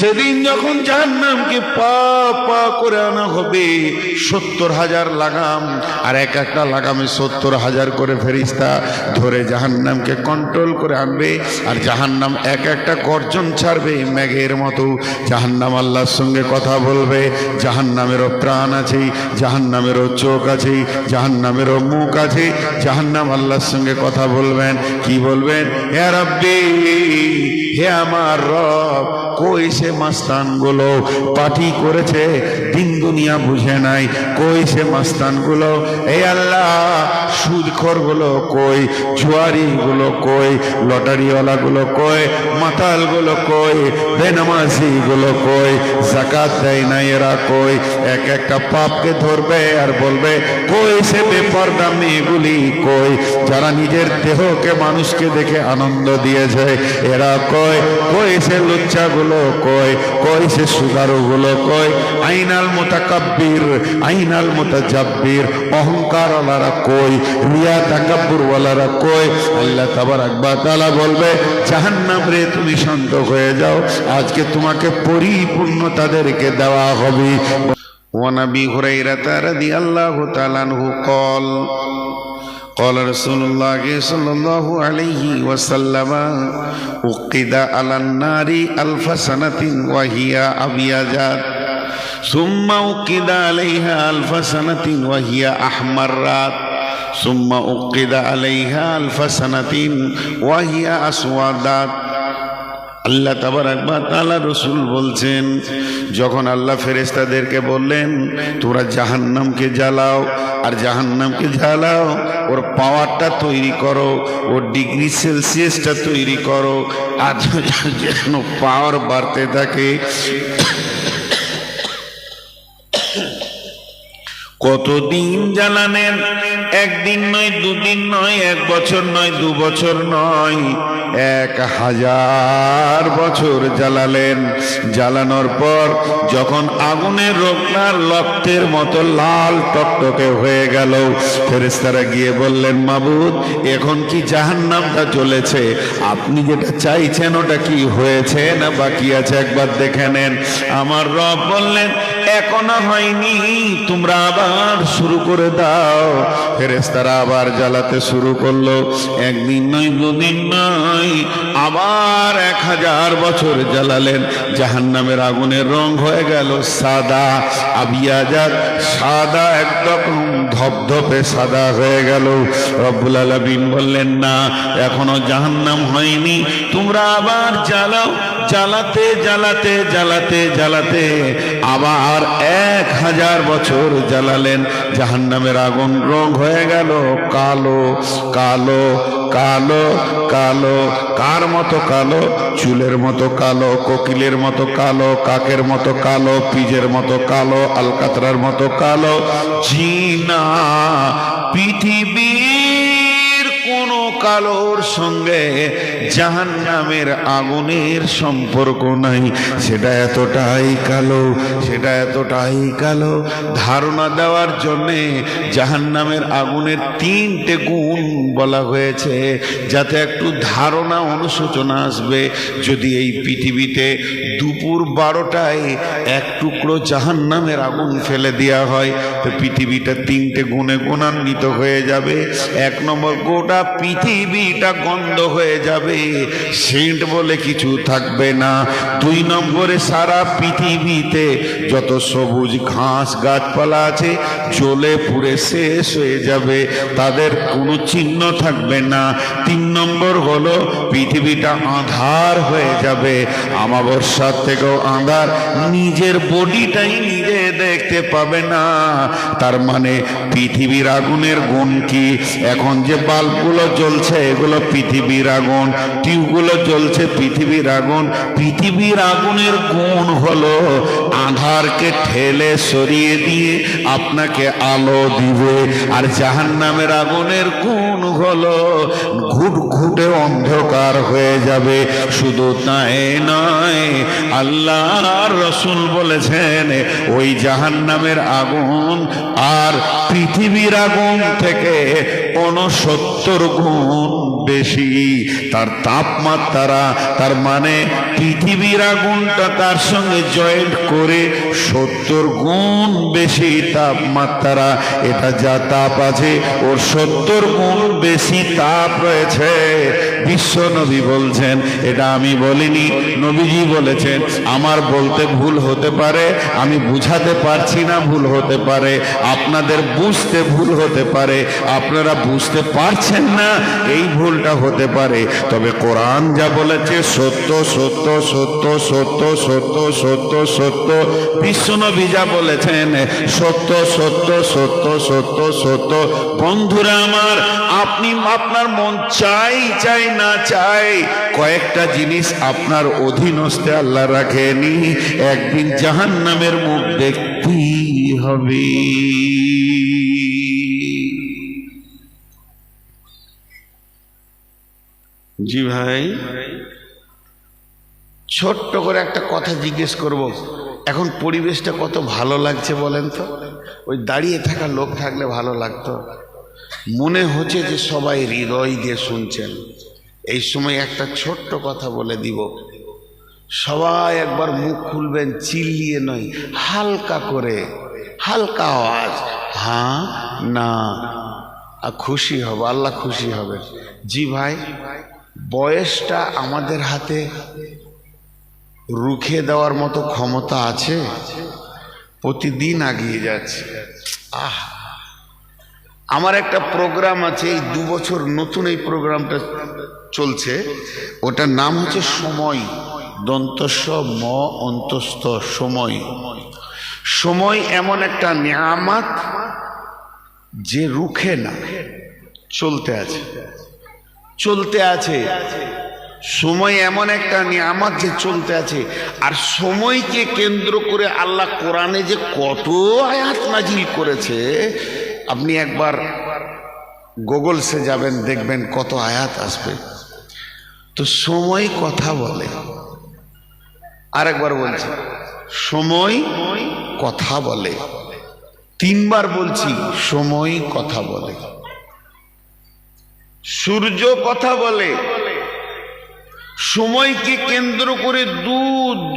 সেদিন যখন জাহান্নামকে পা পা করে আনা হবে, 70,000 লাগাম, আর এক একটা লাগামে 70,000 করে ফেরেশতা ধরে জাহান্নামকে কন্ট্রোল করে আনবে। আর জাহান্নাম এক একটা গর্জন ছাড়বে মেঘের মতো। জাহান্নাম আল্লাহর সঙ্গে কথা বলবে। জাহান্নামেরও প্রাণ আছে, জাহান্নামেরও চোখ আছে, জাহান্নামেরও মুখ আছে। জাহান্নাম আল্লাহর সঙ্গে কথা বলবেন। কি বলবেন? হে রাব্বি, হে আমার রব, কই সে মাস্তানগুলো পার্টি করেছে, দিন দুনিয়া বুঝে নাই, কই সে মাস্তানগুলো? এই আল্লাহ, সুদখোরগুলো কই, জুয়ারিগুলো কই, লটারিওয়ালাগুলো কই, মাতালগুলো কই, বেনামাজিগুলো কই, যাকাত দেয় না এরা কই? এক একটা পাপকে ধরবে আর বলবে, কই সে বেপরদা মেয়েগুলি কই, যারা নিজের দেহকে মানুষকে দেখে আনন্দ দিয়েছে, এরা কই? কই সে লুচ্চাগুলো কই, কই সে সুগারুগুলো কই? আইনাল মুতাকাব্বির, আইনাল মুতাজাব্বির, অহংকার ওয়ালারা কই, রিয়া তাকাব্বুর ওয়ালারা কই? আল্লাহ তাবারাক ওয়া তাআলা বলবে, জাহান্নাম রে তুমি শান্ত হয়ে যাও, আজকে তোমাকে পরিপূর্ণ তাদেরকে দেওয়া হবে। ওয়া নবী হুরায়রা রাদিয়াল্লাহু তাআলা আনহু قال قال رسول الله صلى الله عليه وسلم أوقد على النار 1000 سنة وهي أبيض ثم أوقد عليها 1000 سنة وهي أحمرت ثم أوقد عليها 1000 سنة وهي أسودت। আল্লাহ তাবারাক ওয়া তাআলা রাসূল বলছেন, যখন আল্লাহ ফেরেশতাদেরকে বললেন তোমরা জাহান্নামকে জ্বালাও, আর জাহান্নামকে জ্বালাও, ওর পাওয়ারটা তৈরি করো, ওর ডিগ্রি সেলসিয়াসটা তৈরি করো, আর যেন পাওয়ার বাড়তে থাকে। কতদিন জ্বালানেন? একদিন নয়, দুদিন নয়, 1 বছর নয়, 2 বছর নয়, 1000 বছর জ্বালালেন। জ্বালানোর পর যখন আগুনের রোগনার রক্তের মতো লাল টকটকে হয়ে গেল, ফেরেশতারা গিয়ে বললেন, মাবুদ, এখন কি জাহান্নামটা জ্বলেছে? আপনি যেটা চাইছেন ওটা কি হয়েছে না বাকি আছে? একবার দেখে নেন। আমার রব বললেন, এখনো হয়নি, তোমরা আবার শুরু করে দাও। ফেরেশতারা আবার জ্বালাতে শুরু করলো। একদিন নয়, দুদিন নয়, আবার 1000 বছর জ্বালালেন। জাহান্নামের আগুনের রং হয়ে গেল সাদা, আবিয়াজাত, সাদা, একদম ধপধপে সাদা হয়ে গেল। রব্বুল আলামিন বললেন, না, এখনো জাহান্নাম হয়নি, তোমরা আবার জ্বালাও। জ্বালাতে জ্বালাতে জ্বালাতে জ্বালাতে আবার 1000 বছর জ্বালালেন। জাহান্নামের আগুন রং হয়ে গেল কালো, কালো, কালো, কালো। কার মতো কালো? চুলের মতো কালো, কোকিলের মতো কালো, কাকের মতো কালো, পিজের মতো কালো, আলকাতরার মতো কালো। জিনা, পৃথিবীর কোন কালোর সঙ্গে জাহান্নামের আগুনের সম্পর্ক নাই। সেটা এতটাই কালো, সেটা এতটাই কালো। ধারণা দেওয়ার জন্যে জাহান্নামের আগুনের 3টে গুণ বলা হয়েছে, যাতে একটু ধারণা অনুশোচনা আসবে। যদি এই পৃথিবীতে দুপুর 12টায় 1 টুকরো জাহান্নামের আগুন ফেলে দেওয়া হয়, তো পৃথিবীটা 3টে গুণে গুণান্বিত হয়ে যাবে। 1 নম্বর, গোটা পৃথিবীটা গন্ধ হয়ে যাবে, সেন্ট বলে কিছু থাকবে না। 2 নম্বরে, সারা পৃথিবীতে যত সবুজ ঘাস গাছপালা আছে জ্বলে পুড়ে শেষ হয়ে যাবে, তাদের কোনো চিহ্ন থাকবে না। 3 নম্বর হলো, পৃথিবীটা আঁধার হয়ে যাবে, আমাবস্যার থেকেও আঁধার, নিজের বডিটাই নিজে দেখতে পাবে না। তার মানে পৃথিবীর আগুনের গুণ কি? এখন যে বাল্বগুলো জ্বলছে এগুলো পৃথিবীর আগুন, টিউবগুলো জ্বলছে পৃথিবীর আগুন। পৃথিবীর আগুনের গুণ হলো আঁধারকে ঠেলে সরিয়ে দিয়ে আপনাকে আলো দিবে। আর জাহান্নামের আগুনের গুণ হলো ঘুটঘুটে অন্ধকার হয়ে যাবে। শুধু তাই নয়, আল্লাহর রাসূল বলেছেন ওই জাহান্নামের আগুন আর পৃথিবীর আগুন থেকে 69 গুণ বেশি তার তাপমাত্রা। তার মানে পৃথিবীর আগুনটা তার সঙ্গে জয়েন্ট করে 70 গুণ বেশি তাপমাত্রা। এটা যা তাপ আছে ওর 70 গুণ বেশি তাপ রয়েছে। বিশ্ব নবী বলছেন, এটা আমি বলিনি, নবীজি বলেছেন। আমার বলতে ভুল হতে পারে, আমি বুঝাতে পারছি না, ভুল হতে পারে, আপনাদের বুঝতে ভুল হতে পারে, আপনারা বুঝতে পারছেন না, এই ভুলটা হতে পারে। তবে কোরআন যা বলেছে সত্য সত্য সত্য সত্য সত্য সত্য সত্য। বিশ্বনবী যা বলেছেন সত্য সত্য সত্য সত্য সত্য। বন্ধুরা আমার, আপনি আপনার মন চাই চাই না চাই, কয়েকটা জিনিস আপনার অধীনস্থে আল্লাহ রাখেনি, একদিন জাহান্নামের মুখ দেখতেই হবে। জি ভাই, ছোট্ট করে একটা কথা জিজ্ঞেস করব। এখন পরিবেশটা কত ভালো লাগছে বলেন তো? ওই দাঁড়িয়ে থাকা লোক থাকলে ভালো লাগতো। মনে হচ্ছে যে সবাই হৃদয় দিয়ে শুনছেন। এই সময় একটা ছোট্ট কথা বলে দিব, সবাই একবার মুখ খুলবেন, চিল্লিয়ে নয়, হালকা করে, হালকা আওয়াজ, হ্যাঁ না, খুশি হব, আল্লাহ খুশি হবে। জি ভাই, বয়সটা আমাদের হাতে রুখে দেওয়ার মতো ক্ষমতা আছে? প্রতিদিন আগিয়ে যাচ্ছে। আমার একটা প্রোগ্রাম আছে, এই 2 বছর নতুন এই প্রোগ্রামটা চলছে, ওটার নাম হচ্ছে সময়, দন্তস্ব ম অন্তস্থ, সময়। সময় এমন একটা নিয়ামত যে রুখে না, চলতে আছে, চলতে আছে। সময় এমন একটা নিয়ামত যে চলতে আছে। আর সময়কে কেন্দ্র করে আল্লাহ কোরআনে যে কত আয়াত নাজিল করেছে, আপনি একবার গুগলসে যাবেন, দেখবেন কত আয়াত আসবে। তো সময় কথা বলে, আরেকবার বলছি, সময় কথা বলে। 3 বার বলছি, সময় কথা বলে। সূর্য কথা বলে। সময়কে কেন্দ্র করে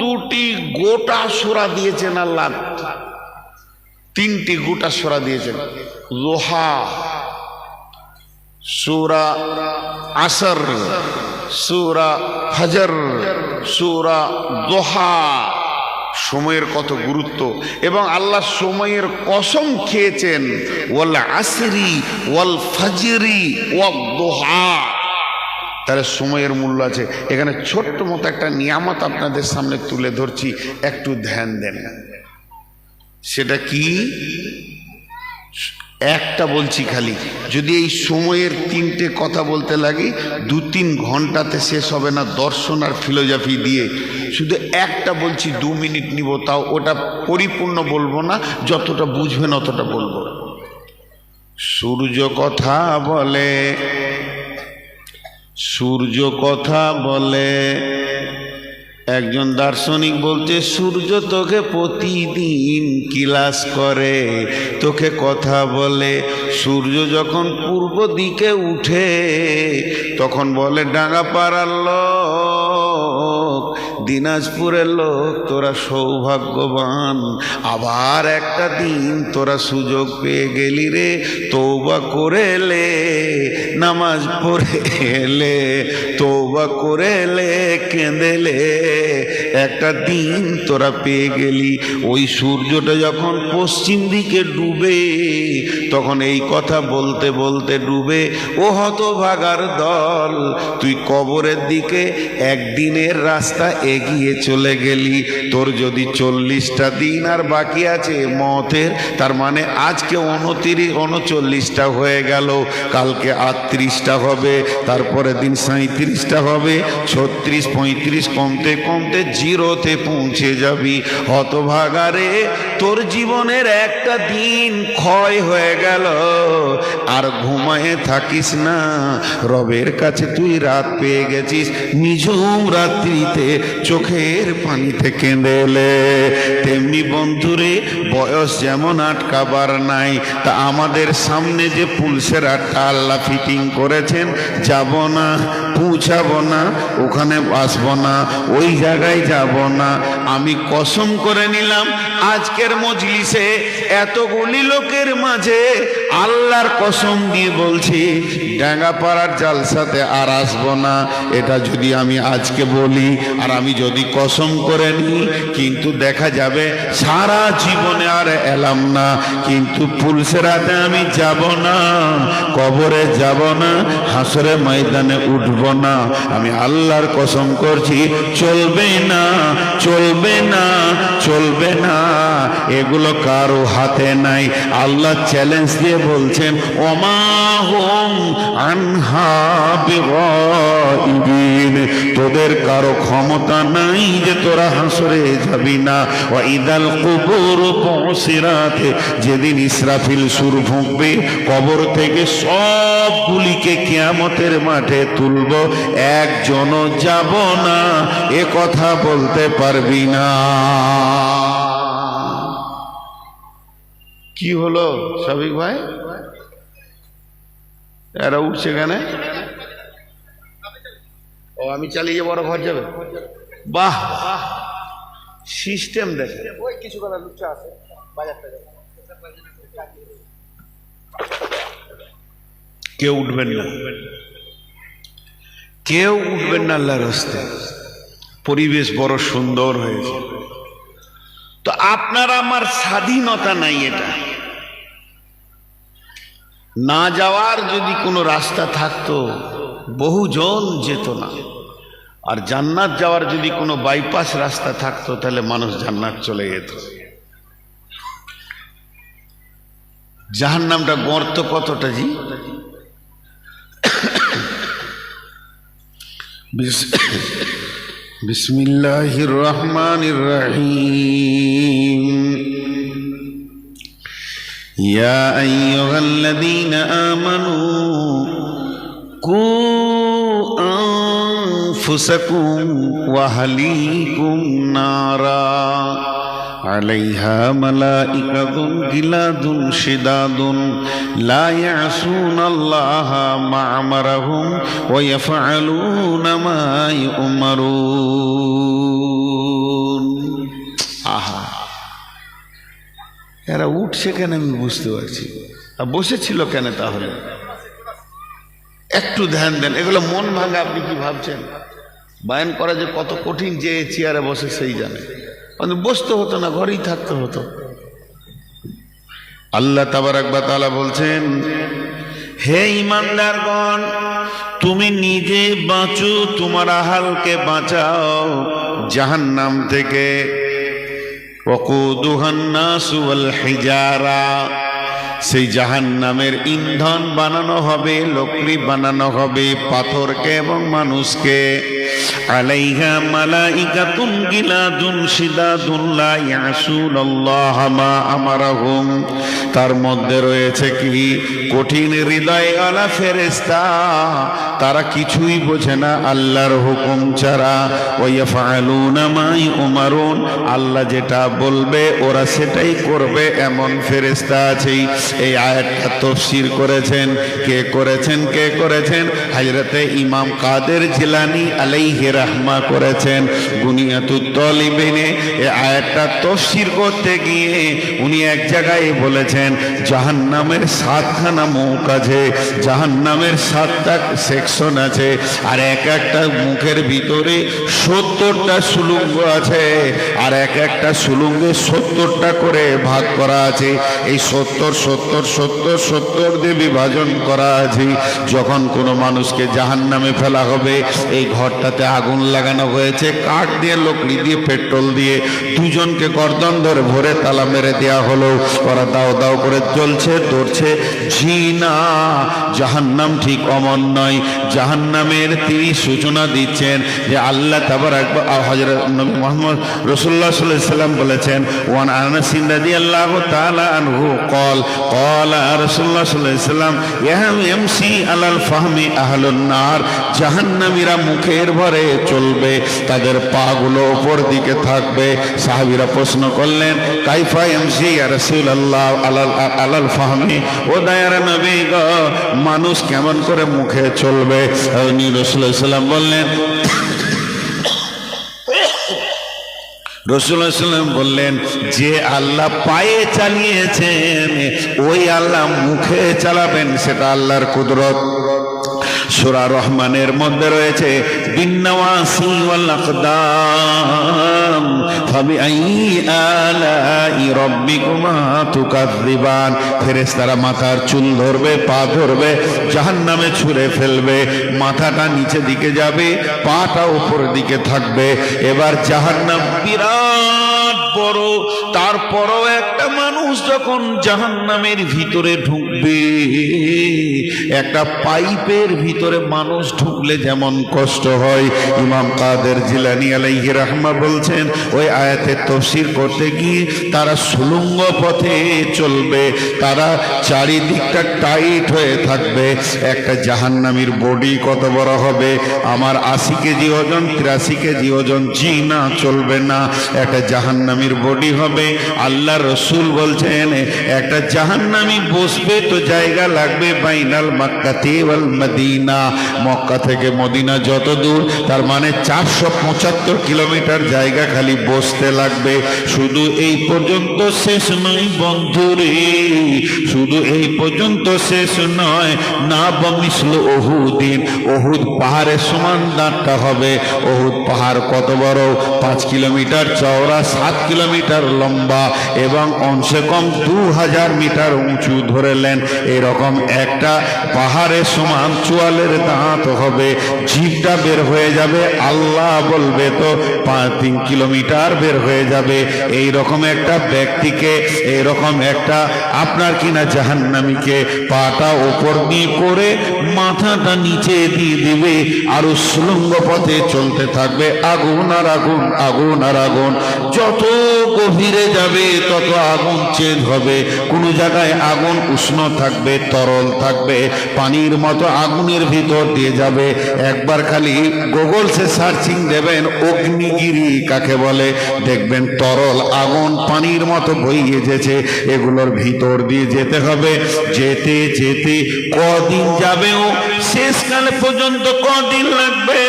দুটি গোটা সূরা দিয়েছেন আল্লাহ, 3টি গোটা সূরা দিয়েছেন। লোহা, সূরা আসর, সূরা ফজর, সূরা দোহা। সময়ের কত গুরুত্ব, এবং আল্লাহ সময়ের কসম খেয়েছেন, ওয়াল আসরি ওয়াল ফজরি ওয়াদ দোহা। তাহলে সময়ের মূল্য আছে। এখানে ছোট্ট মতো একটা নিয়ামত আপনাদের সামনে তুলে ধরছি, একটু ধ্যান দেন। সেটা কি? একটা বলছি খালি, যদি এই সময়ের 3টে কথা বলতে লাগি 2-3 ঘন্টাতে শেষ হবে না, দর্শন আর ফিলোজফি দিয়ে। শুধু একটা বলছি, 2 মিনিট নিব, তাও ওটা পরিপূর্ণ বলবো না, যতটা বুঝবেন অতটা বলবো। সূর্য কথা বলে, সূর্য কথা বলে। একজন দার্শনিক বলছে, সূর্য তোকে প্রতিদিন ক্লাস করে, তোকে কথা বলে। সূর্য যখন পূর্ব দিকে উঠে তখন বলে, ডাঙ্গাপাড়ার লোক, দিনাজপুরের লোক, তোরা সৌভাগ্যবান, আবার একটা দিন তোরা সুযোগ পেয়ে গেলি রে, তওবা করে এলে, নামাজ পড়ে এলে, তওবা করে এলে, কেঁদেলে, একটা দিন তোরা পেয়ে গেলি। ওই সূর্যটা যখন পশ্চিম দিকে ডুবে তখন এই কথা বলতে বলতে ডুবে, ও হতভাগার দল, তুই কবরের দিকে একদিনের রাস্তা এগিয়ে চলে গেলি। তোর যদি 40টা দিন আর বাকি আছে মতের, তার মানে আজকে 39টা হয়ে গেল, কালকে 38টা হবে, তারপরে দিন 37টা হবে, 36, 35, কমতে কমতে 0-তে পৌঁছে যাবি। হতভাগারে, তোর জীবনের একটা দিন ক্ষয় হয়ে গেল, আর ঘুমায়ে থাকিস না, রবের কাছে তুই রাত পেয়ে গেছিস, নিঝুম রাত্রিতে চোখের পানিতে কেঁদে এলে। তেমনি বন্ধুরে, বয়স যেমন আটকাবার নাই, তা আমাদের সামনে যে পুলসের আটটা আল্লাহ ফিটিং করেছেন, যাব না, পৌঁছাবো না, ওখানে আসবো না, ওই জায়গায় যাব না। আমি কসম করে নিলাম আজকের মজলিসে এতগুলি লোকের মাঝে আল্লাহর কসম দিয়ে বলছি, ডাঙ্গাপাড়ার জালসাতে আর আসবো না। এটা যদি আমি আজকে বলি আর আমি যদি কসম করে নিই, কিন্তু দেখা যাবে সারা জীবনে আর এলাম না। কিন্তু পুলসেরাতে আমি যাব না, কবরে যাব না, হাসরে ময়দানে উঠব না। আমি আল্লাহর কসম করছি, চলবে না, চলবে না, চলবে না। এগুলো কারো হাতে নাই। আল্লাহ চ্যালেঞ্জ দিয়ে বলছেন, ওমা হুম আনহা বিগাইবিন, তোদের কারো ক্ষমতা নাই যে তোরা হাসরে যাবি না। ওয়া ইদাল কুবুর বুসিরাত, যেদিন ইসরাফিল সুর ফুঁকবে, কবর থেকে সবগুলিকে কিয়ামতের মাঠে তুলব, একজনও যাব না, এ কথা বলতে পারবি না। কি হলো সাবিক ভাই, এরা উঠছে কেন? ও আমি চালিয়ে যাবো, ওরা ঘর যাবে। বাহ, সিস্টেম দেখে। কেউ উঠবেন না, কেউ উঠবেন না আল্লাহর রাস্তায়। পরিবেশ বড় সুন্দর হয়েছে, তো আপনার আমার স্বাধীনতা নাই। এটা না যাওয়ার যদি কোনো রাস্তা থাকতো, বহুজন যেত না। আর জান্নাত যাওয়ার যদি কোনো বাইপাস রাস্তা থাকতো, তাহলে মানুষ জান্নাত চলে যেত। জাহান্নামটা গর্ত কতটা জি? বিসমিল্লাহির রহমানির রহিম। ইয়া আইয়ুহাল্লাযীনা আমানু কু আনফুসাকুম ওয়া আহলিকুম নারা আলাইহা মালাইকাতুন গিলাদুন শিদাদুন লা ইয়াসুনাল্লাহা মা আমারাহুম ওয়া ইয়াফআলুনা মা ইউমারুন। আহা, এরা উঠছে কেন আমি বুঝতে পারছি, আর বসেছিল কেন? তাহলে একটু ধ্যান দেন। এগুলো মন ভাঙা। আপনি কি ভাবছেন বায়ান করা যে কত কঠিন? যে চেয়ারে বসে সেই জানে। বসতে হতো না, ঘরেই থাকতে হতো। আল্লাহ তাবারাক ওয়া তাআলা বলছেন, হে ঈমানদারগণ, তুমি নিজে বাঁচো, তোমার আহালকে বাঁচাও জাহান্নাম থেকে। ওয়াকুদুহান নাসু ওয়াল হিজারা, সেই জাহান্নামের ইন্ধন বানানো হবে, লকড়ি বানানো হবে, পাথরকে এবং মানুষকে। আলাইহা মালাইকাতুন গিলাদুন শিদাদুন লা ইয়াসুনাল্লাহা মা আমারাহুম, তার মধ্যে রয়েছে কি? কঠিন হৃদয়ওয়ালা ফেরেশতা, তারা কিছুই বোঝে না আল্লাহর হুকুম ছাড়া। ওয়া ইয়াফআলুনা মা ইউমারুন, আল্লাহ যেটা বলবে ওরা সেটাই করবে, এমন ফেরেশতা আছে। এই আয়াতটা তাফসীর করেছেন কে করেছেন? কে করেছেন? হযরতে ইমাম কাদের জিলানী আলাইহি রাহমা করেছেন। গুনিয়াতুত তালিবিনে এই আয়াতটা তাফসীর করতে গিয়ে উনি এক জায়গায় বলেছেন, জাহান্নামের 7খানা মুখ আছে, জাহান্নামের 7টা সেকশন আছে, আর এক একটা মুখের ভিতরে 70টা সুলুঙ্গ আছে, আর এক একটা সুলুঙ্গে 70টা করে ভাগ করা আছে। এই 70 দিয়ে বিভাজন করা আছে। যখন কোনো মানুষকে জাহান্নামে ফেলা হবে, এই ঘরটাতে আগুন লাগানো হয়েছে, কাঠ দিয়ে, লকড়ি দিয়ে, পেট্রোল দিয়ে। দুজনকে গর্দন ধরে ভরে তালা মেরে দেওয়া হলো। ওরা দাও দাও করে জ্বলছে, দৌড়ছে। জি না, জাহান্নাম ঠিক অমন নয়। জাহান্নামের তিনি সূচনা দিচ্ছেন যে আল্লাহ তাবারাক হযরত নবী মুহাম্মদ রাসূলুল্লাহ সাল্লাল্লাহু আলাইহি ওয়াসাল্লাম বলেছেন, ওয়ান আনাস রাদিয়াল্লাহু তাআলা আনহু قال قال رسول الله صلى الله عليه وسلم يمشي على الفهم اهل النار, জাহান্নামীরা মুখের ভরে চলবে, তাদের পাগুলো উপর দিকে থাকবে। সাহাবীরা প্রশ্ন করলেন, কাইফা ইয়ামশি ইয়া রাসূলুল্লাহ আলাল ফাহমি, ও দয়ার নবী গো, মানুষ কেমন করে মুখে চলবে? নবী রাসূলুল্লাহ সাল্লাল্লাহু আলাইহি ওয়াসাল্লাম বললেন, রাসূলুল্লাহ সাল্লাল্লাহু আলাইহি ওয়াসাল্লাম বললেন, যে আল্লাহ পায়ে চালিয়েছেন ওই আল্লাহ মুখে চালাবেন, সেটা আল্লাহর কুদরত। সূরা রহমানের মধ্যে রয়েছে বিন্নাওয়াসি ওয়াল আকদাম ফাবিআইয়ি আলাই রাব্বিকুমা তুকাযযিবান। ফেরেশতারা মাথার চুল ধরবে, পা ধরবে, জাহান্নামে ছুঁড়ে ফেলবে। মাথাটা নিচে দিকে যাবে, পাটা উপর দিকে থাকবে। এবার জাহান্নাম বিরাট বড়। তারপরও একটা মানুষ যখন জাহান্নামের ভিতরে ঢুকবে, একটা পাইপের ভিতরে মানুষ ঢুকলে যেমন কষ্ট হয়, ইমাম কাদের জিলানী আলাইহি রাহমা বলছেন, ওই আয়াতের তাফসীর করতে গিয়ে তারা সুলঙ্গ পথে চলবে, তারা চারিদিকটা টাইট হয়ে থাকবে। একটা জাহান্নামীর বডি কত বড় হবে? আমার 80 কেজি ওজন, 83 কেজি ওজন। জি না, চলবে না। একটা জাহান্নামীর বডি হবে। আল্লাহ রসুল বলছেন, একটা জাহান্নামী বসবে তো জায়গা লাগবে বাইনাল মক্কাতি ওয়াল মদিনা, মক্কা থেকে মদিনা যত দূর, তার মানে 475 কিলোমিটার জায়গা খালি বসতে লাগবে। শুধু এই পর্যন্ত শেষ নয় বন্ধুরে, শুধু এই পর্যন্ত শেষ নয়। না বমিসল ওহুদিন, ওহুদ পাহাড়ের সমান দাঁড়টা হবে। ওহুদ পাহাড় কত বড়? 5 কিলোমিটার চওড়া, 7 কিলোমিটার লম্বা এবং অংশে কম 2000 মিটার উঁচু ধরেলেন। এরকম একটা পাহাড়ের সমান চোয়ালের দাঁত হবে। জিভটা বের হয়ে যাবে, আল্লাহ বলবে তো 3 কিলোমিটার বের হয়ে যাবে। এই রকম একটা ব্যক্তিকে, এইরকম একটা আপনার কিনা জাহান্নামীকে পাটা উপর দিয়ে করে মাথাটা নিচে দিয়ে দিবে, আর সুলঙ্গ পথে চলতে থাকবে। আগুন আর আগুন, আগুন আর আগুন। যত গভীরে যাবে তত আগুন চেঞ্জ হবে। কোনো জায়গায় আগুন উষ্ণ থাকবে, তরল থাকবে, পানির মতো আগুনের ভিতর দিয়ে যাবে। একবার খালি গুগলসে সার্চিং দেবেন অগ্নিগিরি কাকে বলে, দেখবেন তরল আগুন পানির মতো বইয়ে যেছে। এগুলোর ভিতর দিয়ে যেতে হবে। যেতে যেতে কদিন যাবেও, শেষকালে পর্যন্ত কদিন লাগবে?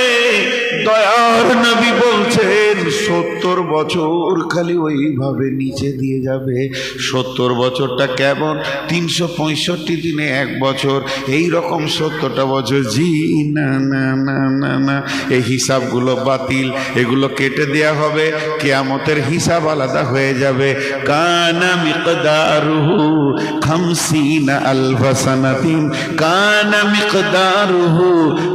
দয়ার নবী বলছেন 70 বছর খালি ওইভাবে নিচে দিয়ে যাবে। 70 বছরটা কেমন? 365 দিনে 1 বছর, এই রকম 70টা বছর। জি না না না না না, এই হিসাবগুলো বাতিল, এগুলো কেটে দেয়া হবে। কিয়ামতের হিসাব আলাদা হয়ে যাবে। কানা মিকদারুহু 50 আলফ সানাতিন, কানা মিকদারুহু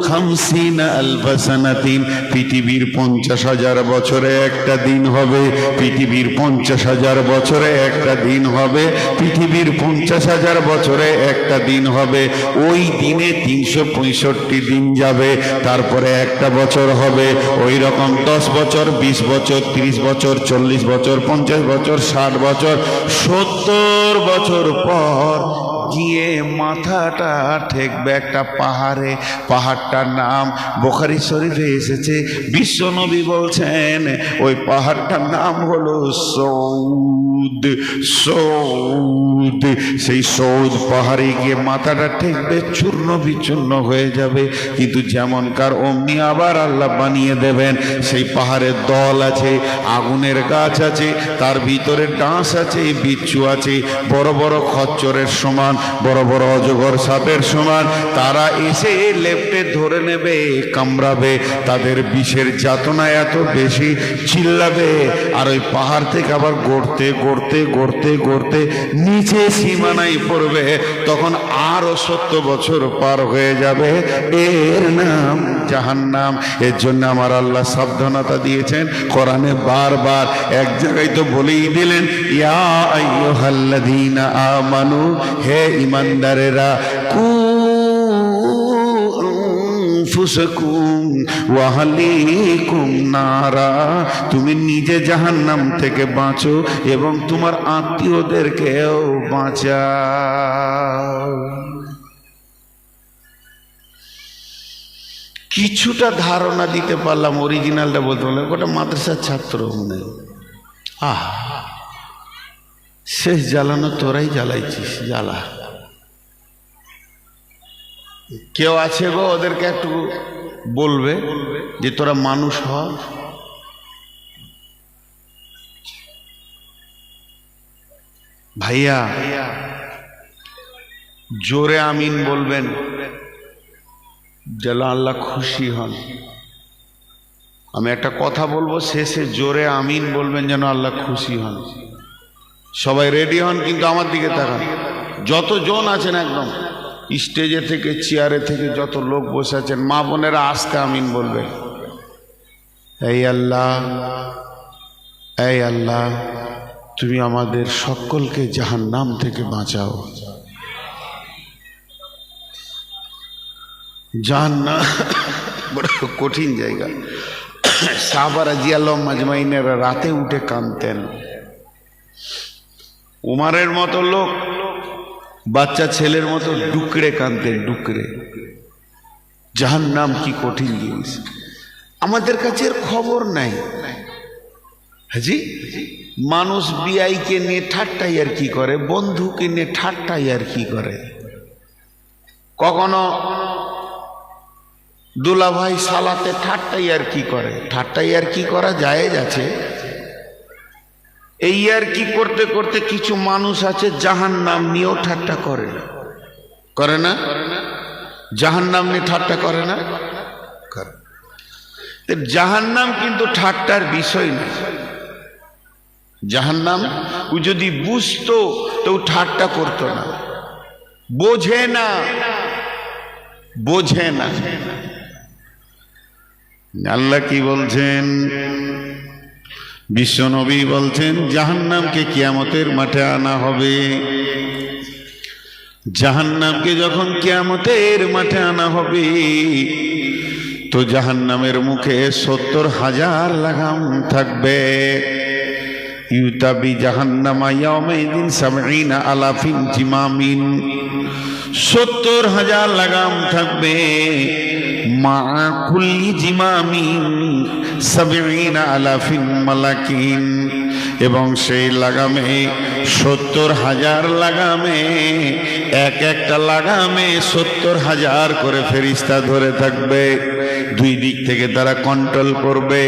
50 আলফ সানাতিন। পৃথিবীর 50,000 বছরে একটা দিন হবে, পৃথিবীর 50,000 বছরে একটা দিন হবে, পৃথিবীর 50,000 বছরে একটা দিন হবে। ওই দিনে 365 দিন যাবে, তারপরে একটা বছর হবে। ওই রকম 10 বছর, 20 বছর, 30 বছর, 40 বছর, 50 বছর, 60 বছর, 70 বছর পর গিয়ে মাথাটা ঠেকবে একটা পাহাড়ে। পাহাড়টার নাম বুখারী শরীফে এসেছে। বিশ্ব নবী বলছেন ওই পাহাড়টার নাম হলো সৌদ। সৌদ, সেই সৌদ পাহাড়ে গিয়ে মাথাটা ঠেকবে, চূর্ণ বিচূর্ণ হয়ে যাবে। কিন্তু যেমনকার অমনি আবার আল্লাহ বানিয়ে দেবেন। সেই পাহাড়ের দল আছে, আগুনের গাছ আছে, তার ভিতরে ডাঁশ আছে, বিচ্ছু আছে, বড় বড় খচ্চরের সমান। বড় বড় অজগর সাপের সমান, তারা এসে লেপ্টে ধরে নেবে, কামড়াবে, তাদের বিষের যাতনা এত বেশি, চিল্লাবে, আর ওই পাহাড় থেকে আবার গড়তে গড়তে গড়তে গড়তে নিচে সীমানায় পড়বে, তখন আরো 70 বছর পার হয়ে যাবে। এর নাম জাহান্নাম। এর জন্য আমার আল্লাহ সাবধানতা দিয়েছেন কোরআনে বারবার, এক জায়গায় তো বলেই দিলেন, ইয়া আইয়ুহাল্লাযীনা আমানু, হে ঈমানদারেরা, কু আনফুসাকুম ওয়া আহলিকুম নারা, তুমি নিজে জাহান্নাম থেকে বাঁচো এবং তোমার আত্মীয়দেরকেও বাঁচাও। কিছুটা ধারণা দিতে পারলাম, অরিজিনালটা বলতে পারলাম, গোটা মাদ্রাসার ছাত্র মনে। শেষ জ্বালানো তোরাই জ্বালাইছিস, জ্বালা। কেউ আছে গো ওদেরকে একটু বলবে যে তোরা মানুষ হ। ভাইয়া জোরে আমিন বলবেন যেন আল্লাহ খুশি হন। আমি একটা কথা বলবো, শেষে জোরে আমিন বলবেন যেন আল্লাহ খুশি হন। সবাই রেডি হন, কিন্তু আমার দিকে তাকান। যতজন আছেন একদম স্টেজে থেকে চেয়ারে থেকে যত লোক বসে আছেন, মা বোনেরা আস্তে আমিন বলবেন। এই আল্লাহ, এই আল্লাহ, তুমি আমাদের সকলকে জাহান্নাম থেকে বাঁচাও। জাহান্নাম বড় কঠিন জায়গা। সাহাবা রাদিয়াল্লাহু মাজমাইনেরা রাতে উঠে কাঁদতেন। উমারের মতো লোক বাচ্চা ছেলের মতো ডুকরে কাঁদতেন, ডুকরে। জাহান্নাম কি কঠিন জিনিস, আমাদের কাছে এর খবর নাই। হাজি মানুষ বিআইকে নিয়ে ঠাট্টাই আর কি করে, বন্ধুকে নিয়ে ঠাট্টাই আর কি করে, কখনো দুলাভাই সালাতে ঠাট্টাই আর কি করে। ঠাট্টাই আর কি করা জায়েজ আছে। এই আর কি করতে করতে কিছু মানুষ আছে জাহান্নাম নিয়েও ঠাট্টা করে, করে না? জাহান্নাম নিয়ে ঠাট্টা করে না? করে। জাহান্নাম কিন্তু ঠাট্টার বিষয় না। জাহান্নাম ও যদি বুঝতো তো ঠাট্টা করতো না। বোঝে না, বোঝে না। আল্লাহ কি বলছেন? বিশ্বনবী বলছেন জাহান্নামকে কিয়ামতের মাঠে আনা হবে। জাহান্নামকে যখন কিয়ামতের মাঠে আনা হবে তো জাহান্নামের মুখে 70,000 লাগাম থাকবে। ইউতাবি জাহান্নামা ইয়াউমাইদিন 70 আলাফিন জিমামিন, 70,000 লাগাম থাকবে। মা কুল্লি জিমামিন 70 আলাফিন মালাকিন, এবং সেই লাগামে 70,000 লাগামে এক একটা লাগামে 70,000 করে ফেরেশতা ধরে থাকবে। দুই দিক থেকে তারা কন্ট্রোল করবে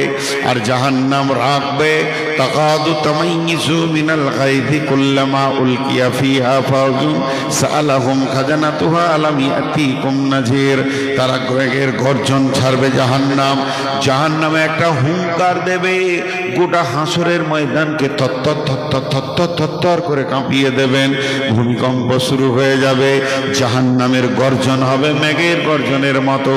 আর জাহান্নাম রাখবে। তাকাদু তামাইয়িজু মিনাল গায়যি কুল্লামা উলকিয়া ফিহা ফাউজুন সাআলাহুম খাজানাতুহা আলাম ইয়াতিকুম নাযির। তারা গেগের গর্জন ছাড়বে জাহান্নাম। জাহান্নামে একটা হুঙ্কার দেবে, গোটা হাসরের ময়দানকে থরথর থরথর থরথর থরথর করে কাঁপিয়ে দেবেন। ভূমিকম্প শুরু হয়ে যাবে। জাহান্নামের গর্জন হবে মেঘের গর্জনের মতো।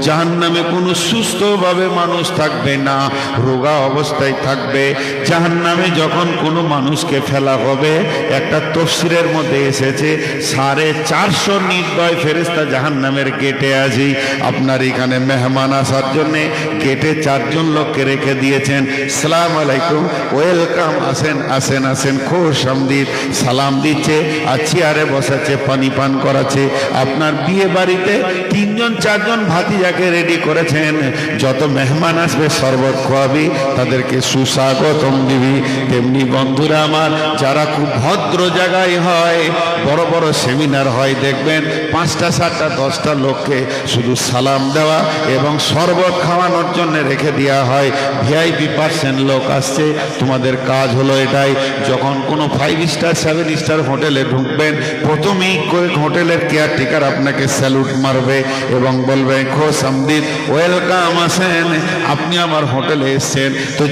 জাহান্নামে কোনো সুস্থভাবে মানুষ থাকবে না, রোগা অবস্থায় থাকবে। জাহান্নামে যখন কোনো মানুষকে ফেলা হবে, একটা তফসিরের মধ্যে এসেছে 450 নির্দয় ফেরেশতা জাহান্নামের গেটে আছে। আপনার এখানে মেহমান আসার জন্যে গেটে 4 জন লোককে রেখে দিয়েছেন। সালাম আলাইকুম, ওয়েলকাম, আসেন আসেন আসেন, খোশ আমদিদ, সালাম দিচ্ছে আর চেয়ারে বসাচ্ছে, পানি পান করাচ্ছে। আপনার বিয়ে বাড়িতে 3 জন 4 জন ভাতিজাকে রেডি করেছেন। যত মেহমান আসবে শরবত খোয়াবি, তাদেরকে সুস্বাগতম দিবি। তেমনি বন্ধুরা আমার, যারা খুব ভদ্র জায়গায় হয়, বড় বড় সেমিনার হয়, দেখবেন 5টা 7টা 10টা লোককে শুধু সালাম দেওয়া এবং শরবত খাওয়ানোর জন্য রেখে দেওয়া হয়। ভিআইপি পার্সেন্ট লোক আসছে, তোমাদের কাজ হলো এটাই, যখন কোনো 5 স্টার 7 স্টার হোটেলে ঢুকবেন প্রথমেই করে হোটেলের কেয়ারটেকার আপনাকে স্যালুট মারবে এবং বলবে খোশ আমদিদ, ওয়েলকাম, আসেন, আপনি আমার হোটেলে এসছেন। তো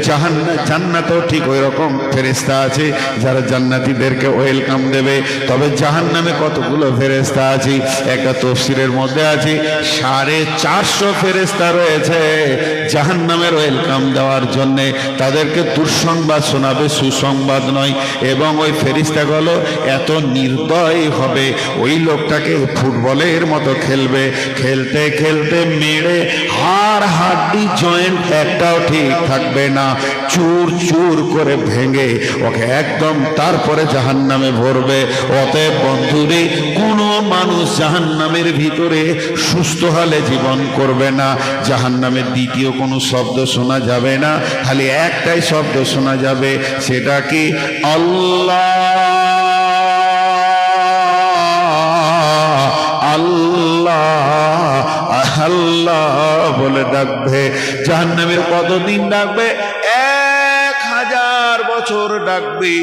জান্নাতেও ঠিক ওই রকম ফেরেশতা আছে যারা জান্নাতীদেরকে ওয়েলকাম দেবে। তবে জাহান্নামে কতগুলো ফেরেশতা আছে, একটা তফসিরের মধ্যে আছে 450 ফেরেশতা রয়েছে জাহান্নামের ওয়েলকাম দেওয়ার জন্যে, তাদেরকে দুঃসংবাদ শোনাবে, সুসংবাদ নয়। এবং ওই ফেরেশতাগুলো এত নির্দয় হবে, ওই লোকটাকে ফুটবলের মতো খেলবে, খেলতে খেলতে মেরে হাড্ডি জয়েন্ট একটাও ঠিক থাকবে না, চুর চুর করে ভেঙে ওকে একদম তারপরে জাহান্নামে ভরবে। অতএব বন্ধুরে, কোনো মানুষ জাহান্নামের ভিতরে সুস্থ হলে জীবন করবে না। জাহান্নামের দ্বিতীয় কোনো শব্দ শোনা যাবে না, খালি একটাই শব্দ শোনা যাবে, সেটা কি? আল্লাহ আল্লাহ আল্লাহ বলে ডাকবে। জাহান্নামের কতদিন ডাকবে? 1000 বছর ডাকবে,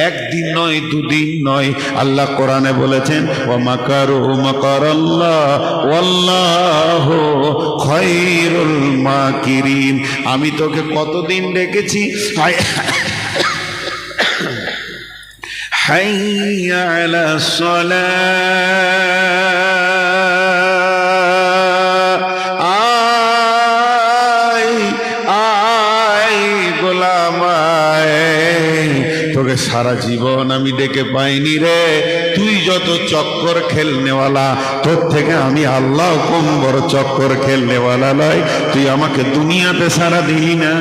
একদিন নয়, দুদিন নয়। আল্লাহ কোরআনে বলেছেন ওয়া মাকারু মাকারাল্লাহ ওয়াল্লাহু খায়রুল মাকিরিন। আমি তোকে কতদিন ডেকেছি, হাইয়া আলাস সালাহ, আয় গোলাম আয়, তোকে সারা জীবন আমি ডেকে পাইনি রে। তুই যত চক্কর খেলনেওয়ালা, তোর থেকে আমি আল্লাহ কম বড় চক্কর খেলনেওয়ালা নয়। তুই আমাকে দুনিয়াতে সারা দিলি না,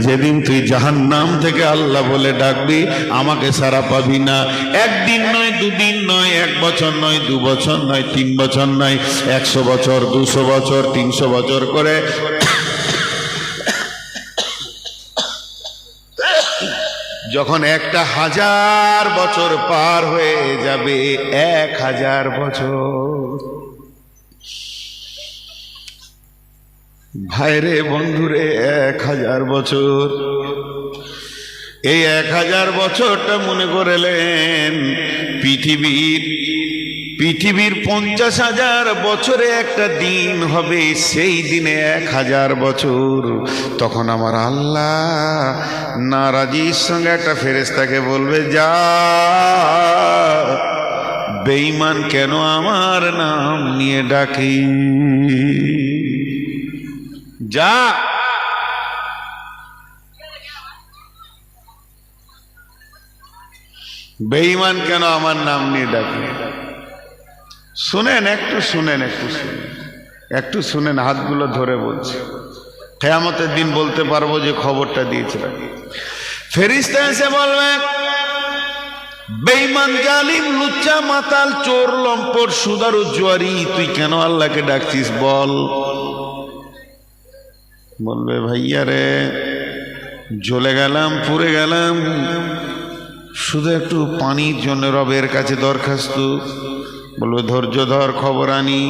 যেদিন তুই জাহান্নাম থেকে আল্লাহ বলে ডাকবি আমাকে সারা পাবি না। একদিন নয়, দুদিন নয়, 1 বছর নয়, 2 বছর নয়, 3 বছর নয়, 100 বছর, 200 বছর, 300 বছর করে যখন 1000 বছর পার হয়ে যাবে, 1000 বছর, ভাইরে বন্ধুরে, 1000 বছর, এই 1000 বছরটা মনে করলেন পৃথিবীর 50,000 বছরে একটা দিন হবে, সেই দিনে 1000 বছর। তখন আমার আল্লাহ নারাজির সঙ্গে একটা ফেরেশতাকে বলবে, যা বেঈমান কেন আমার নাম নিয়ে ডাকি, যা বেঈমান কেন আমার নাম নিয়ে ডাকি। শুনেন, একটু শুনেন, একটু শুনেন, হাতগুলো ধরে বলছি, কিয়ামতের দিন বলতে পারবো যে খবরটা দিয়েছিলাম। ফেরেশতা এসে বলবে, বেঈমান, জালিম, লুচ্চা, মাতাল, চোর, লম্পট, সুদারু, জুয়ারি, তুই কেন আল্লাহকে ডাকছিস বল। বলবে, ভাইয়া রে, জ্বলে গেলাম, পুড়ে গেলাম, শুধু একটু পানির জন্য রবের কাছে দরখাস্ত। বলবে, ধৈর্য ধর, খবর আনি।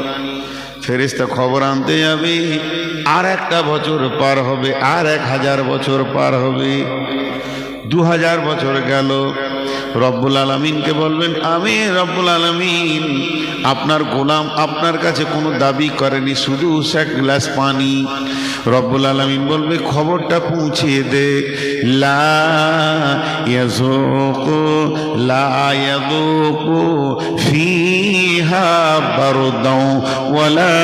ফেরেশতা খবর আনতে যাবে, আর 1 বছর পার হবে, আর 1000 বছর পার হবে, 2000 বছর গেল। রব্বুল আলামিনকে বলবেন, আমি রব্বুল আলামিন, আপনার গোলাম আপনার কাছে কোনো দাবি করেনি, শুধু 1 গ্লাস পানি। রব্বুল আলামিন বলবে, খবরটা পৌঁছিয়ে দে, লা ইয়াযুকু ফিহা বারদাও ওয়ালা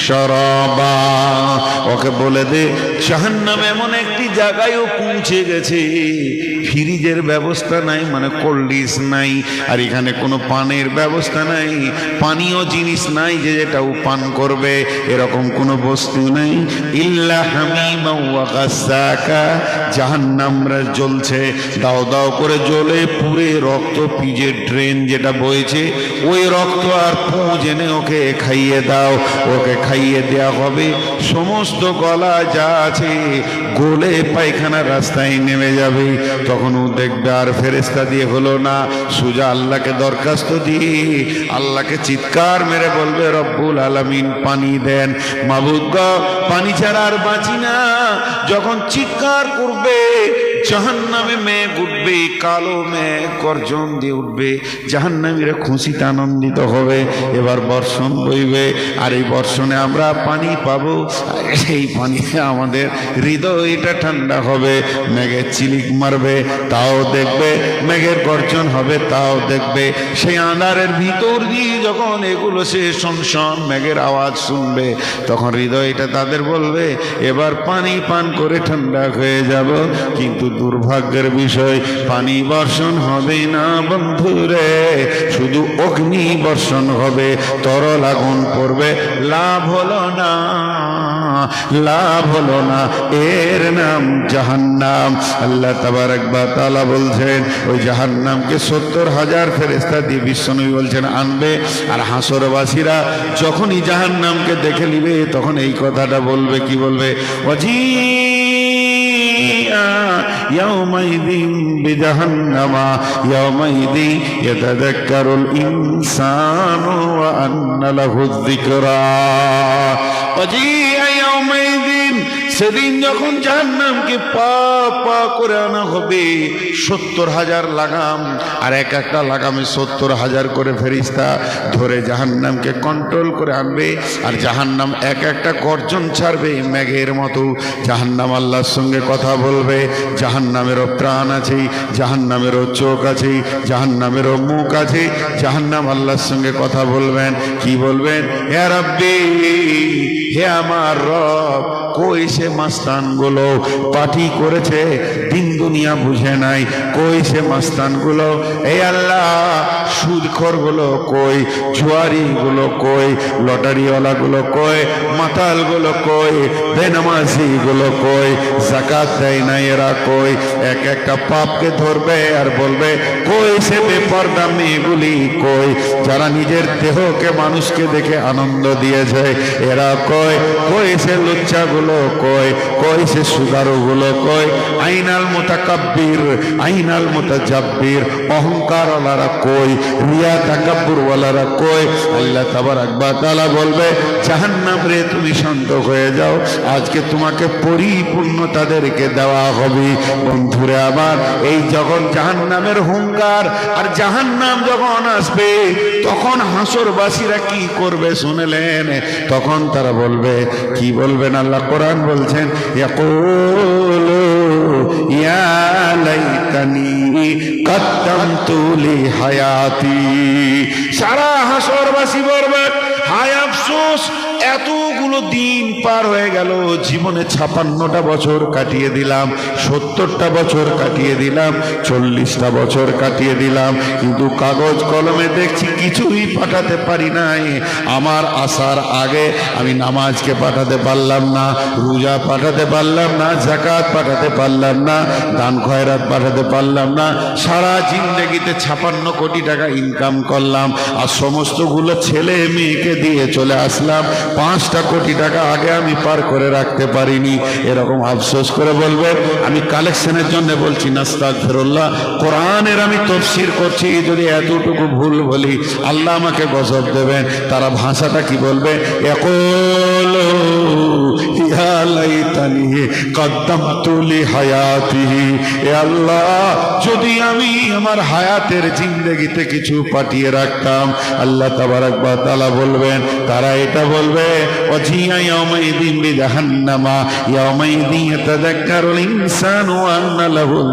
শারাবা। ওকে বলে দে, জাহান্নাম এমন একটি জায়গায়ও পৌঁছে গেছে, ফ্রিজের ব্যবস্থা নাই, মানে কোল্ড ড্রিঙ্কস নাই, আর এখানে কোনো পানের ব্যবস্থা নাই, পানীয় জিনিস নাই যে যেটাও পান করবে, এরকম কোনো বস্তু নাই। ইল্লা হামিমা ওয়া গাসসাকা, জাহান্নামরা জ্বলছে, দাও দাও করে জ্বলে পুরে রক্ত, পিজের ড্রেন যেটা বইছে, ওই রক্ত আর পুঁজ এনে ওকে খাইয়ে দাও। ওকে খাইয়ে দেওয়া হবে, সমস্ত গলা যা আছে গোলে পায়খানার রাস্তায় নেমে যাবে। তখন ও দেখবে আর ফেরেশতা দিয়ে হলো না, সুজা আল্লাহকে দরখাস্ত দিয়ে আল্লাহকে চিৎকার মেরে বলবে, রব্বুল আলামিন পানি দেন, মাবুদ গো পানি ছাড়া আর বাঁচি না। যখন চিৎকার করবে জাহান্নামে মেঘ উঠবে, কালো মেঘ গর্জন দিয়ে উঠবে, জাহান্নামীরা খুশিতে আনন্দিত হবে। এবার বর্ষণ বইবে, আর এই বর্ষণে আমরা পানি পাবো। সেই পানিতে আমাদের হৃদয়টা ঠান্ডা হবে। মেঘের চিলিক মারবে তাও দেখবে, মেঘের গর্জন হবে তাও দেখবে। সেই আঁধারের ভিতর দিয়ে যখন এগুলো সে শনশন মেঘের আওয়াজ শুনবে, তখন হৃদয়টা তাদের বলবে এবার পানি পান করে ঠান্ডা হয়ে যাব। কিন্তু দুর্ভাগ্যের বিষয়, পানি বর্ষণ হবে না বন্ধুরে, শুধু অগ্নি বর্ষণ হবে, তরল আগুন পড়বে। লাভ হলো না, লাভ হলো না, এর নাম জাহান্নাম। আল্লাহ তাবারক ওয়া তাআলা বলছেন ওই জাহান্নামকে 70,000 ফেরেশতা দিয়ে বিশ্বনবী বলছেন আনবে। আর হাসরবাসীরা যখনই জাহান্নামকে দেখে নিবে তখন এই কথাটা বলবে, কি বলবে? ইয়াউমাইযিন বিজাহান্নামা ইয়াউমাইযি ইয়াতাযাক্কারুল ইনসানু ওয়া আন্না লাহুয যিকরা। সেদিন যখন জাহান্নামকে পা পা করে আনা হবে, 70,000 লাগাম, আর এক একটা লাগামে 70,000 করে ফেরেশতা ধরে জাহান্নামকে কন্ট্রোল করে আনবে। আর জাহান্নাম এক একটা গর্জন ছাড়বে মেঘের মতো। জাহান্নাম আল্লাহর সঙ্গে কথা বলবে। জাহান্নামেরও প্রাণ আছে, জাহান্নামেরও চোখ আছে, জাহান্নামেরও মুখ আছে। জাহান্নাম আল্লাহর সঙ্গে কথা বলবেন, কি বলবেন? হে রাব্বি, হে আমার রব, কই সে মাস্তানগুলো পার্টি করেছে, দিন দুনিয়া বুঝে নাই, কই সে মাস্তানগুলো? এই আল্লাহ, সুদখোরগুলো কই, জুয়ারিগুলো কই, লটারিওয়ালাগুলো কই, মাতালগুলো কই, বেনামাজিগুলো কই, যাকাত দেয় না এরা কই? এক একটা পাপকে ধরবে আর বলবে কই সে বেপরদা মেয়েগুলি কই, যারা নিজের দেহকে মানুষকে দেখে আনন্দ দিয়েছে এরা কই? কই সে লুচ্চাগুলো কই? কই সে সুগারুগুলো কই? আইনাল মুতাকাব্বির, আইনাল মুতাজাব্বির, অহংকারওয়ালারা কই? রিয়া তাকাব্বুরওয়ালারা কই? আল্লাহ তাবারক ওয়া তাআলা বলবে জাহান্নাম রে তুমি শান্ত হয়ে যাও, আজকে তোমাকে পরিপূর্ণ তাদেরকে দেওয়া হবে। বন্ধুরে আমার, এই যখন জাহান্নামের হুঙ্কার আর জাহান্নাম যখন আসবে তখন হাসরবাসীরা কি করবে শুনলেন? তখন তারা বলবে, কি বলবেন? আল্লাহ কোরআন বলছেন, ইয়াকুলু ইয়া লাইতানি কদ্দামতু লি হায়াতি। সারা হাসরবাসী বলবে হায় আফসোস, এতগুলো দিন পার হয়ে গেল, জীবনে 56টা বছর কাটিয়ে দিলাম, 70টা বছর কাটিয়ে দিলাম, 40টা বছর কাটিয়ে দিলাম, কিন্তু কাগজ কলমে দেখছি কিছুই পাঠাতে পারি নাই। আমার আসার আগে আমি নামাজকে পাঠাতে পারলাম না, রোজা পাঠাতে পারলাম না, যাকাত পাঠাতে পারলাম না, দান খয়রাত পাঠাতে পারলাম না। সারা জিন্দেগিতে 56 কোটি টাকা ইনকাম করলাম, আর সমস্তগুলো ছেলে মেয়েকে দিয়ে চলে আসলাম। 5টা কোটি টাকা আগে আমি পার করে রাখতে পারিনি। এরকম আফসোস করে বলবেন। আমি কালেকশনের জন্য বলছি না, আস্তাগফিরুল্লাহ, কোরআনের আমি তাফসীর করছি। যদি এতটুকু ভুল বলি আল্লাহ আমাকে গজব দেবেন। তারা ভাষাটা কি বলবে? ইয়াকুলু ইয়া লাইতানি কদ্দামতু লি হায়াতি। এ আল্লাহ, যদি আমি আমার হায়াতের জিন্দেগিতে কিছু পাঠিয়ে রাখতাম। আল্লাহ তাবারক ওয়া তাআলা বলবেন, তারা এটা বলবে ওয়াজিয়া ইয়াউমাইযিন বিজাহান্নামা ইয়াউমাইযিন ইয়াতাযাক্কারুল ইনসানু ওয়া আন্না লাহুল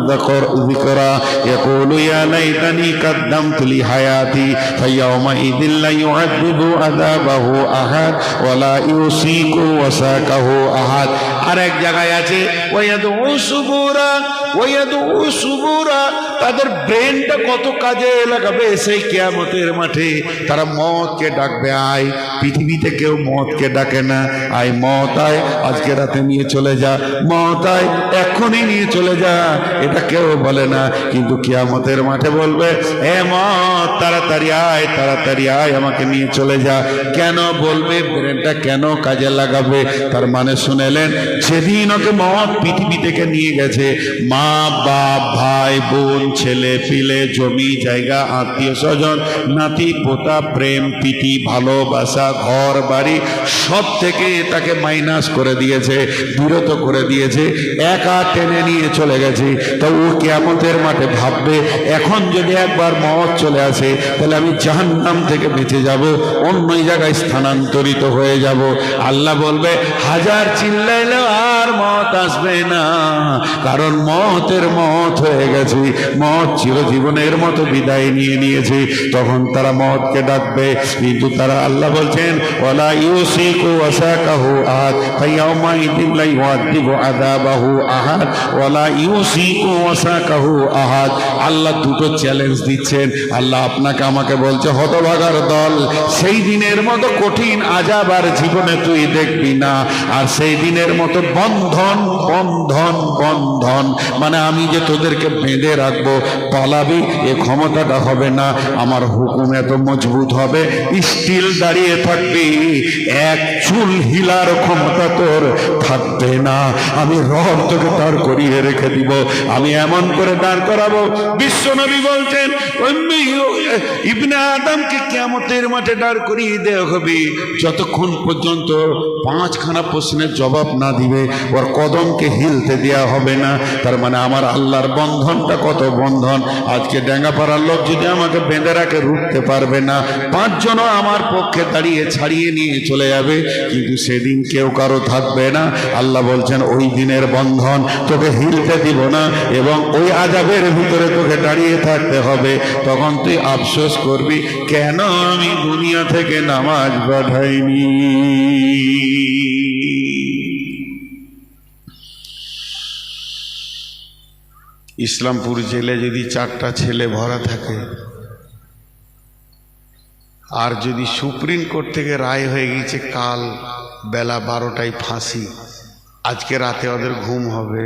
যিকরা ইয়াকুলু ইয়া লাইতানি কদ্দামতু লি হায়াতি ফায়াউমাইযিন লা ইউআযযিবু আযাবাহু আহাদ ওয়া লা ইউসিকু ওয়াসাকাহু আহাদ। আর এক জায়গায় আছে ওয়ায়াদউ সুবুরা, ওয়ায়াদউ সুবুরা, তাদের ব্রেনটা কত কাজে লাগাবে সেই কিয়ামতের মাঠে। তারা মওতকে ডাকবে, আয়। পৃথিবীতে কেউ মওতকে ডাকে না, আয় মওত আয়, আজকে রাতে নিয়ে চলে যা, মওত আয় এখনই নিয়ে চলে যা, এটা কেউ বলে না। কিন্তু কিয়ামতের মাঠে বলবে, এ মওত তাড়াতাড়ি আয়, তাড়াতাড়ি আয়, আমাকে নিয়ে চলে যা। কেন বলবে? ব্রেনটা কেন কাজে লাগাবে? তার মানে শুনেলেন, যেদিন ওকে মওত পৃথিবী থেকে নিয়ে গেছে, মা বাপ ভাই বোন ছেলে পিলে জমি জায়গা আত্মীয় স্বজন নাতি পোতা প্রেম প্রীতি ভালোবাসা ঘর বাড়ি সব থেকে তাকে মাইনাস করে দিয়েছে, বিরত করে দিয়েছে, একা টেনে নিয়ে চলে গেছে। তো ও কিয়ামতের মাঠে ভাববে, এখন যদি একবার মওত চলে আসে তাহলে আমি জাহান্নাম থেকে বেঁচে যাব, অন্য জায়গায় স্থানান্তরিত হয়ে যাব। আল্লাহ বলবে, হাজার চিল্লাইলেও আর মওত আসবে না, কারণ মওতের মওত হয়ে গেছে, মওত চিরজীবনের মতো বিদায় নিয়ে নিয়েছে। তখন তারা মওতকে ডাকবে, কিন্তু তারা, আল্লাহ বলছেন, ওয়ালা ইউসিকু ওয়াসাকাহু আহাদ ফায়াউমাইদিন লা ইউআযিবু আযাবাহু আহাদ ওয়ালা ইউসিকু ওয়াসাকাহু আহাদ। আল্লাহ দুটো চ্যালেঞ্জ দিচ্ছেন। আল্লাহ আপনাকে আমাকে বলছে, হতভাগার দল, সেই দিনের মতো কঠিন আযাব আর জীবনে তুই দেখবি না। আর সেই দিনের মতো বন্ধন বন্ধন বন্ধন, মানে আমি যে তোদেরকে বেঁধে রাখবো পালাবি, এ ক্ষমতাটা হবে না। আমার হুকুম এত মজবুত হবে, স্টিল দাঁড়িয়ে থাকবি, এক চুল হিলার ক্ষমতা তোর থাকবে না। আমি রব তোকে দাঁড় করিয়ে রেখে দিব, আমি এমন করে দাঁড় করাবো। বিশ্বনবী বলছেন, ইবনে আদমকে কিয়ামতের মাঠে দাঁড় করিয়ে দেওয়া হবে, যতক্ষণ পর্যন্ত 5খানা প্রশ্নের জবাব না দিবে ওর কদমকে হিলতে দেওয়া হবে না। তার মানে আমার আল্লাহর বন্ধনটা কত বন্ধন। আজকে ডেঙ্গাপাড়ার লোক যদি আমাকে বেঁধে রাখে, রুখতে পারবে না, 5 জনও আমার পক্ষে দাঁড়িয়ে ছাড়িয়ে নিয়ে চলে যাবে, কিন্তু সেদিন কেউ কারো থাকবে না। আল্লাহ বলছেন, ওই দিনের বন্ধন তোকে হিলতে দিব না, এবং ওই আযাবের ভিতরে তোকে দাঁড়িয়ে থাকতে হবে। তখন তুই আফসোস করবি, কেন আমি দুনিয়া থেকে নামাজ পাঠাইনি। ইসলামপুর জেলে যদি 4টা ছেলে ভরা থাকে, আর যদি সুপ্রিম কোর্ট থেকে রায় হয়ে গেছে কাল বেলা 12টায় ফাঁসি, আজকে রাতে ওদের ঘুম হবে?